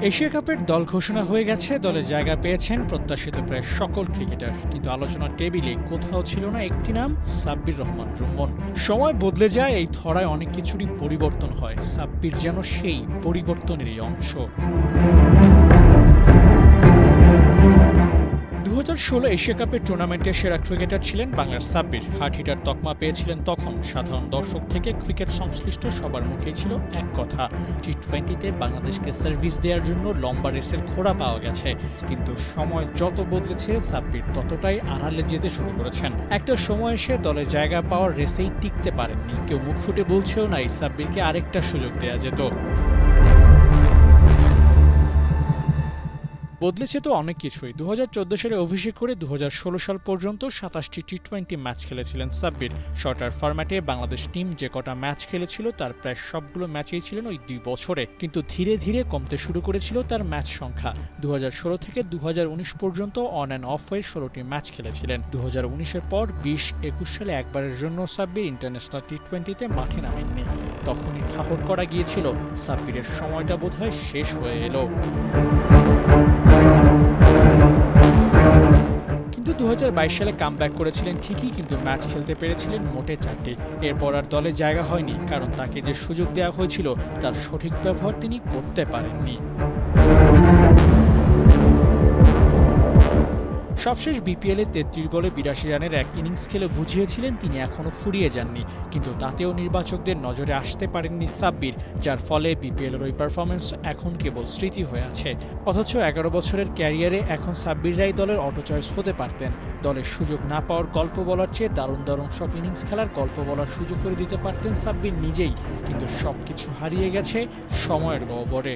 Asia কাপের দল ঘোষণা হয়ে গেছে, দলে জায়গা পেয়েছেন প্রত্যাশিত প্রায় সকল ক্রিকেটার, কিন্তু আলোচনার টেবিলে কোথাও ছিল না একটি নাম, সাব্বির রহমান রুম্মন। সময় বদলে যায়, এই ধরায় অনেক কিছুরই পরিবর্তন হয়। সাব্বির যেন সেই পরিবর্তনেরই অংশ। 2016 এশিয়া কাপের টুর্নামেন্টের সেরা ক্রিকেটার ছিলেন বাংলার সাব্বির। হার্ড হিটার তকমা পেয়েছিলেন তখন। সাধারণ দর্শক থেকে ক্রিকেট সংশ্লিষ্ট সবার মুখেই ছিল এক কথা, টি-20তে বাংলাদেশকে সার্ভিস দেওয়ার জন্য লম্বা রেসের খোঁড়া পাওয়া গেছে। কিন্তু সময় যত বদলেছে, সাব্বির ততটাই আড়ালে যেতে শুরু করেছেন। একটা সময় এসে দলে জায়গা পাওয়ার রেসেই টিকতে পারেননি। কেউ মুখ ফুটে বলছেও না, সাব্বিরকে আরেকটা সুযোগ দেওয়া যেত। বদলেছে তো অনেক কিছুই। 2014 সালে অভিষেক করে 2016 সাল পর্যন্ত 27টি টি-20 ম্যাচ খেলেছিলেন সাব্বির। শর্টার ফরম্যাটে বাংলাদেশ টিম যে কটা ম্যাচ খেলেছিল তার প্রায় সবগুলো ম্যাচেই ছিলেন ওই 2 বছরে। কিন্তু ধীরে ধীরে কমতে শুরু করেছিল তার ম্যাচ সংখ্যা। 2016 থেকে 2019 পর্যন্ত অন অ্যান্ড অফ হয়ে 16টি ম্যাচ খেলেছিলেন। 2019-এর পর 20-21 সালে একবারের জন্য সাব্বির ইন্টারন্যাশনাল টি-20তে মাঠে নামেননি। তখনই ঠাহর করা গিয়েছিল, সাব্বিরের সময়টা বোধহয় শেষ হয়ে এলো। কিন্তু 2022 সালে কামব্যাক করেছিলেন ঠিকই, কিন্তু ম্যাচ খেলতে পেরেছিলেন মোটে 4টি। এরপর আর দলে জায়গা হয়নি, কারণ তাকে যে সুযোগ দেওয়া হয়েছিল তার সঠিক ব্যবহার তিনি করতে পারেননি। সবশেষ বিপিএলে 33 বলে 82 রানের এক ইনিংস খেলে বুঝিয়েছিলেন তিনি এখনো ফুরিয়ে যাননি। কিন্তু তাতেও নির্বাচকদের নজরে আসতে পারেননি সাব্বির, যার ফলে বিপিএলের ওই পারফরমেন্স এখন কেবল স্মৃতি হয়ে আছে। অথচ 11 বছরের ক্যারিয়ারে এখন সাব্বিররাই দলের অটো চয়েস হতে পারতেন। দলের সুযোগ না পাওয়ার গল্প বলার চেয়ে দারুণ দারুণ সব ইনিংস খেলার গল্প বলার সুযোগ করে দিতে পারতেন সাব্বির নিজেই। কিন্তু সবকিছু হারিয়ে গেছে সময়ের গহ্বরে।